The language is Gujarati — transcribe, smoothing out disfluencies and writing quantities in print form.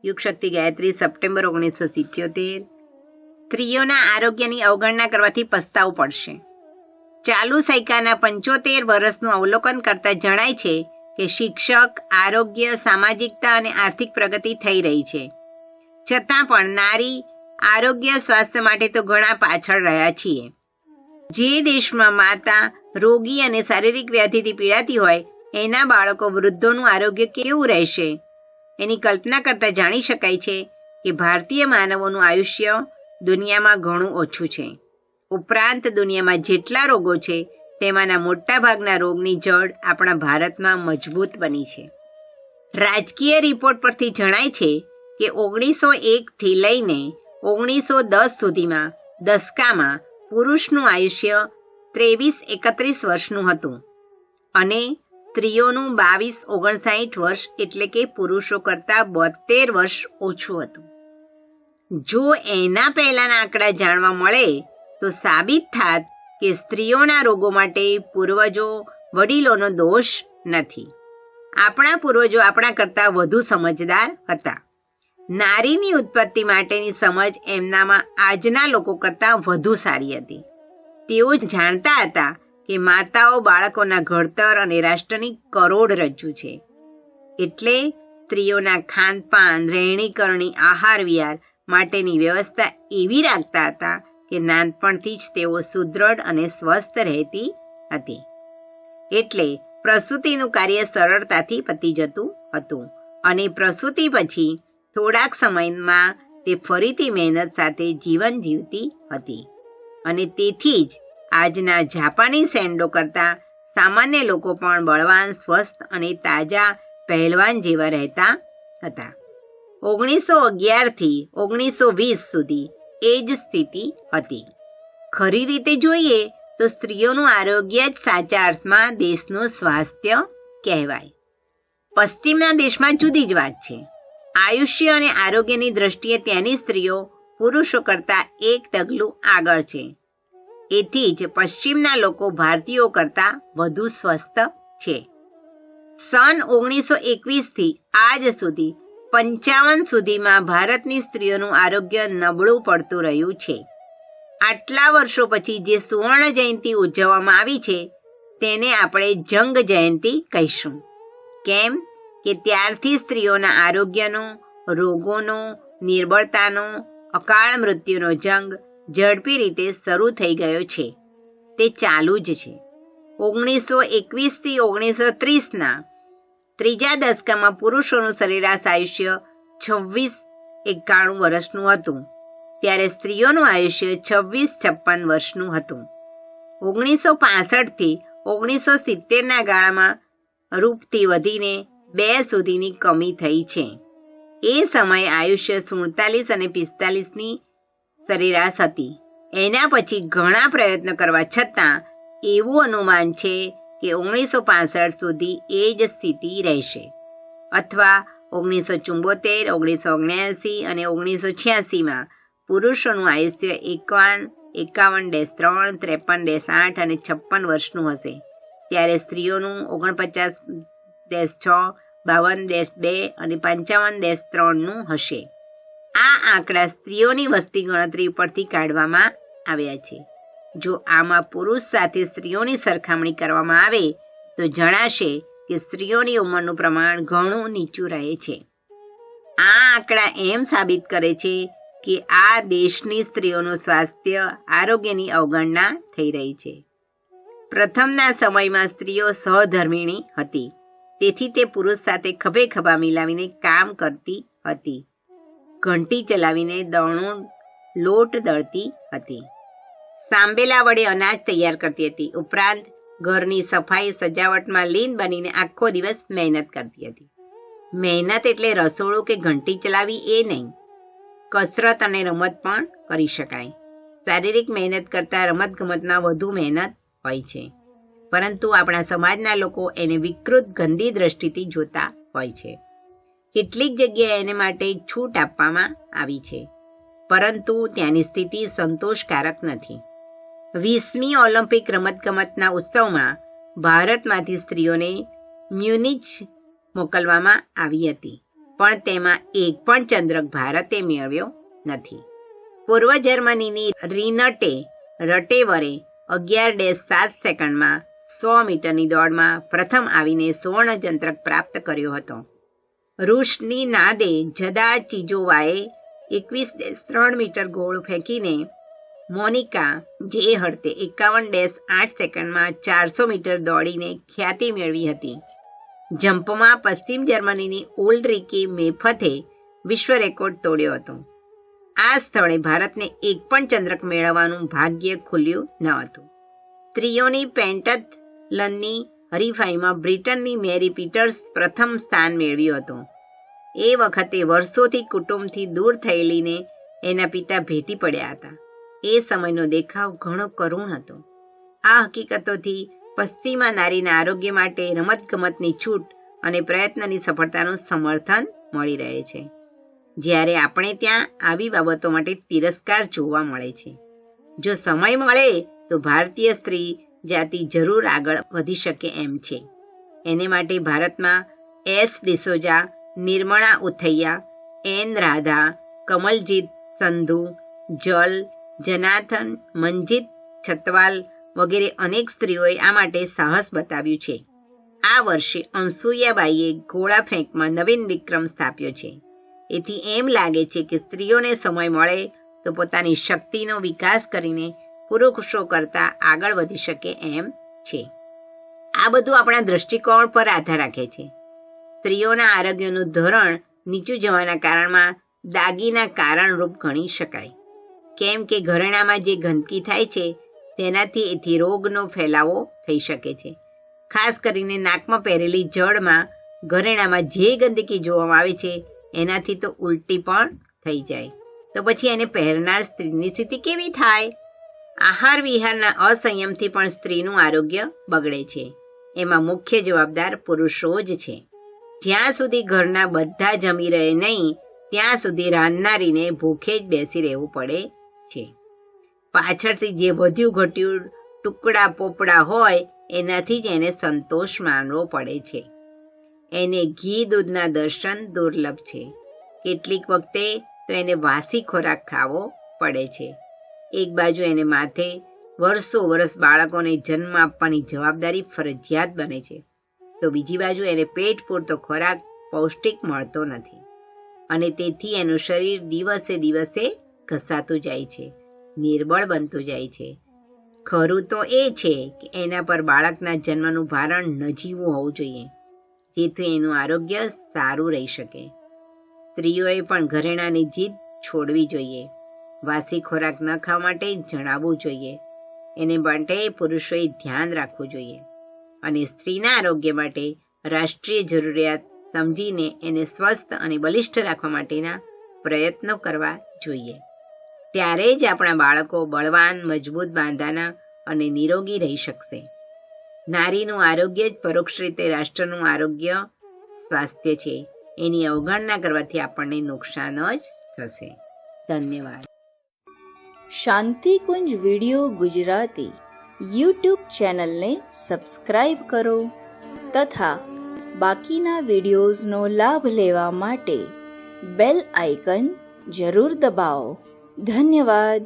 યુગ શક્તિ ગાયત્રી, સપ્ટેમ્બર 1977। સ્ત્રીઓના આરોગ્યની અવગણના કરવાથી પસ્તાવું પડશે। ચાલુ સૈકાના 75 વર્ષનું અવલોકન કરતા જણાય છે કે શિક્ષક, આરોગ્ય, સામાજિકતા અને આર્થિક પ્રગતિ થઈ રહી છે, છતાં પણ નારી આરોગ્ય સ્વાસ્થ્ય માટે તો ઘણા પાછળ રહ્યા છીએ। જે દેશમાં માતા રોગી અને શારીરિક વ્યાધિથી પીડાતી હોય, એના બાળકો, વૃદ્ધોનું આરોગ્ય કેવું રહેશે, એની કલ્પના કરતા જાણી શકાય છે કે ભારતીય માનવોનું આયુષ્ય દુનિયામાં ઘણું ઓછું છે। ઉપરાંત દુનિયામાં જેટલા રોગો છે તેમાંના મોટા ભાગના રોગની જડ આપણા ભારતમાં મજબૂત બની છે। રાજકીય રિપોર્ટ પરથી જણાય છે કે 1901થી લઈને 1910 સુધીમાં દશકામાં પુરુષનું આયુષ્ય 23-31 વર્ષનું હતું અને સ્ત્રીઓનું 22-59 વર્ષ એટલે કે પુરુષો કરતાં 72 વર્ષ ઓછું હતું। જો એના પહેલાના આંકડા જાણવા મળે તો સાબિત થાત કે સ્ત્રીઓના રોગો માટે પૂર્વજો વડીલોનો દોષ નથી। આપણા પૂર્વજો આપણા કરતાં વધુ સમજદાર હતા। નારીની ઉત્પત્તિ માટેની સમજ એમનામાં આજના લોકો કરતાં વધુ સારી હતી। તેઓ જાણતા હતા કે માતાઓ બાળકોના ઘડતર અને રાષ્ટ્રની કરોડરજ્જુ છે, એટલે સ્ત્રીઓના ખાનપાન, રહેણીકરણી, આહાર વિહાર માટેની વ્યવસ્થા એવી રાખતા હતા કે નાનપણથી જ તેઓ સુદૃઢ અને સ્વસ્થ રહેતી હતી। એટલે પ્રસૂતિનું કાર્ય સરળતાથી પતી જતું હતું અને પ્રસૂતિ પછી થોડાક સમયમાં તે ફરીથી મહેનત સાથે જીવન જીવતી હતી અને તેથી જ આજના જાપાની સેન્ડો કરતાં સામાન્ય લોકો પણ બળવાન, સ્વસ્થ અને તાજા પહેલવાન જેવા રહેતા હતા। 1911થી 1920 સુધી એ જ સ્થિતિ હતી। ખરી રીતે જોઈએ તો સ્ત્રીઓનું આરોગ્ય જ સાચા અર્થમાં દેશનું સ્વાસ્થ્ય કહેવાય। પશ્ચિમના દેશમાં જુદી જ વાત છે। આયુષ્ય અને આરોગ્યની દ્રષ્ટિએ ત્યાંની સ્ત્રીઓ પુરુષો કરતાં એક ડગલું આગળ છે। એથી જ પશ્ચિમના લોકો ભારતીયો કરતાં વધુ સ્વસ્થ છે। સન 1921થી આજ સુધી 55 સુધીમાં ભારતની સ્ત્રીઓનું આરોગ્ય નબળું પડતું રહ્યું છે। આટલા વર્ષો પછી જે સુવર્ણ જયંતિ ઉજવવામાં આવી છે તેને આપણે જંગ જયંતિ કહીશું। કેમ કે ત્યારથી સ્ત્રીઓના આરોગ્યનો, રોગોનો, નિર્બળતાનો, અકાળ મૃત્યુનો જંગ ઝડપી રીતે શરૂ થઈ ગયો છે। તે ચાલુ જ છે। 1921થી 1930ના ત્રીજા દશકામાં પુરુષોનું સરેરાશ આયુષ્ય 26-91 વર્ષનું હતું, ત્યારે સ્ત્રીઓનું આયુષ્ય 26-56 વર્ષનું હતું। 1965થી 1970ના ગાળામાં રૂપથી વધીને 2 સુધીની કમી થઈ છે। એ સમયે આયુષ્ય 47 અને 45ની સરેરાશ હતી। એના પછી ઘણા પ્રયત્નો કરવા છતાં એવું અનુમાન છે કે 1965 સુધી એ જ સ્થિતિ રહેશે અથવા 1974, 1979 અને 1986માં પુરુષોનું આયુષ્ય 51-53, 53-8 અને 56 વર્ષનું હશે, ત્યારે સ્ત્રીઓનું 49-6, 52-2 અને 55-3નું હશે। આ આંકડા સ્ત્રીઓની વસ્તી ગણતરી ઉપરથી કાઢવામાં આવ્યા છે। જો આમાં પુરુષ સાથે સ્ત્રીઓની સરખામણી કરવામાં આવે તો જણાશે કે સ્ત્રીઓની ઉંમરનું પ્રમાણ ઘણું નીચું રહે છે। આ આંકડા એમ સાબિત કરે છે કે આ દેશની સ્ત્રીઓનું સ્વાસ્થ્ય, આરોગ્યની અવગણના થઈ રહી છે। પ્રથમના સમયમાં સ્ત્રીઓ સહધર્મિણી હતી, તેથી તે પુરુષ સાથે ખભે ખભા મિલાવીને કામ કરતી હતી, ઘંટી ચલાવીને દળનું લોટ દળતી હતી, સાંબેલા વડે અનાજ તૈયાર કરતી હતી, ઉપરાંત ઘરની સફાઈ સજાવટમાં લીન બનીને આખો દિવસ મહેનત કરતી હતી। મહેનત એટલે રસોડું કે ઘંટી ચલાવી એ નહીં, કસરત અને રમત પણ કરી શકાય। શારીરિક મહેનત કરતાં રમતગમતમાં વધુ મહેનત હોય છે, પરંતુ આપણા સમાજના લોકો એને વિકૃત, ગંદી દ્રષ્ટિથી જોતા હોય છે। કેટલીક જગ્યાએ એને માટે છૂટ આપવામાં આવી છે, પરંતુ ત્યાંની સ્થિતિ સંતોષકારક નથી। 20મી ઓલિમ્પિક રમતગમતના ઉત્સવમાં ભારતમાંથી સ્ત્રીઓને મ્યુનિચ મોકલવામાં આવી હતી। પણ તેમાં એક પણ ચંદ્રક ભારતે મેળવ્યો નથી. પૂર્વ જર્મનીની રીનટે રટેવરે 11.7 સેકન્ડમાં 100 મીટરની દોડમાં પ્રથમ આવીને સુવર્ણ ચંદ્રક પ્રાપ્ત કર્યો હતો. રૂસની નાદે જદા ચિજોવાએ 21.3 મીટર ગોળ ફેંકીને મોનિકા જે હર્તે 51.8 સેકન્ડમાં 400 મીટર દોડીને ખ્યાતિ મેળવી હતી. જમ્પમાં પશ્ચિમ જર્મનીની ઉલ્ડરીકે મેફથે વિશ્વ રેકોર્ડ તોડ્યો હતો. આ સ્થળે ભારતને એક પણ ચંદ્રક મેળવવાનું ભાગ્ય ખુલ્યું ન હતું. સ્ત્રીઓની પેન્ટાથલનની હરીફાઈમાં બ્રિટનની મેરી પીટર્સ પ્રથમ સ્થાન મેળવ્યું હતું. એ વખતે વર્ષોથી કુટુંબથી દૂર થયેલીને એના પિતા ભેટી પડ્યા હતા. એ સમયનો દેખાવ ઘણો કરુણ હતો. આ હકીકતોથી પશ્ચિમા નારીના આરોગ્ય માટે રમતગમતની છૂટ અને પ્રયત્નની સફળતાનું સમર્થન મળી રહે છે, જ્યારે આપણે ત્યાં આવી બાબતો માટે તિરસ્કાર જોવા મળે છે. જો સમય મળે તો ભારતીય સ્ત્રી જાતિ જરૂર આગળ વધી શકે એમ છે. એને માટે ભારતમાં એસ ડિસોજા, નિર્મળા ઉથૈયા, એન રાધા, કમલજીત સંધુ, જલ, જનાથન, મંજીત છતવાલ વગેરે અનેક સ્ત્રીઓએ આ માટે સાહસ બતાવ્યું છે. આ વર્ષે અનસુયાબાઈએ ગોળા ફેંકમાં નવીન વિક્રમ સ્થાપ્યો છે. એથી એમ લાગે છે કે સ્ત્રીઓને સમય મળે તો પોતાની શક્તિનો વિકાસ કરીને પુરુષો કરતાં આગળ વધી શકે એમ છે. આ બધું આપણા દૃષ્ટિકોણ પર આધાર રાખે છે. સ્ત્રીઓના આરોગ્યનું ધોરણ નીચું જવાના કારણમાં દાગીના કારણરૂપ ગણી શકાય. કેમ કે ઘરેણામાં જે ગંદકી થાય છે તેનાથી એથી રોગનો ફેલાવો થઈ શકે છે. ખાસ કરીને નાકમાં પહેરેલી જળમાં ઘરેણામાં જે ગંદકી જોવામાં આવે છે એનાથી તો ઉલટી પણ થઈ જાય. તો પછી એને પહેરનાર સ્ત્રીની સ્થિતિ કેવી થાય? આહાર વિહારના અસંયમથી પણ સ્ત્રીનું આરોગ્ય બગડે છે. એમાં મુખ્ય જવાબદાર પુરુષો જ છે. જ્યાં સુધી ઘરના બધા જમી રહે નહીં ત્યાં સુધી રાંધનારીને ભૂખે જ બેસી રહેવું પડે છે. પાછળથી જે વધ્યું ઘટ્યું ટુકડા પોપડા હોય એનાથી જ એને સંતોષ માનવો પડે છે. એને ઘી દૂધના દર્શન દુર્લભ છે. કેટલીક વખતે તો એને વાસી ખોરાક ખાવો પડે છે. એક બાજુ એને માથે વર્ષો વર્ષ બાળકોને જન્મ આપવાની જવાબદારી ફરજિયાત બને છે, તો બીજી બાજુ એને પેટ પૂરતો ખોરાક પૌષ્ટિક મળતો નથી અને તેથી એનું શરીર દિવસે દિવસે ઘસાતું જાય છે, નિર્બળ બનતું જાય છે. ખરું તો એ છે કે એના પર બાળકના જન્મનું ભારણ નજીવું હોવું જોઈએ, જેથી એનું આરોગ્ય સારું રહી શકે. સ્ત્રીઓએ પણ ઘરેણાની જીદ છોડવી જોઈએ. વાસી ખોરાક ન ખાવા માટે જણાવવું જોઈએ. એને માટે પુરુષોએ ધ્યાન રાખવું જોઈએ અને સ્ત્રીના આરોગ્ય માટે રાષ્ટ્રીય જરૂરિયાત સમજીને એને સ્વસ્થ અને બલિષ્ઠ રાખવા માટેના પ્રયત્નો કરવા જોઈએ. ત્યારે જ આપણા બાળકો બળવાન, મજબૂત, બાંધાના અને નિરોગી રહી શકશે. નારીનું આરોગ્ય જ પરોક્ષ રીતે રાષ્ટ્રનું આરોગ્ય, સ્વાસ્થ્ય છે. એની અવગણના કરવાથી આપણને નુકસાન જ થશે. ધન્યવાદ. શાંતિકુંજ વિડિયો ગુજરાતી યુટ્યુબ ચેનલને સબસ્ક્રાઇબ કરો તથા બાકીના વિડિયોઝનો લાભ લેવા માટે બેલ આઇકન જરૂર દબાવો. ધન્યવાદ.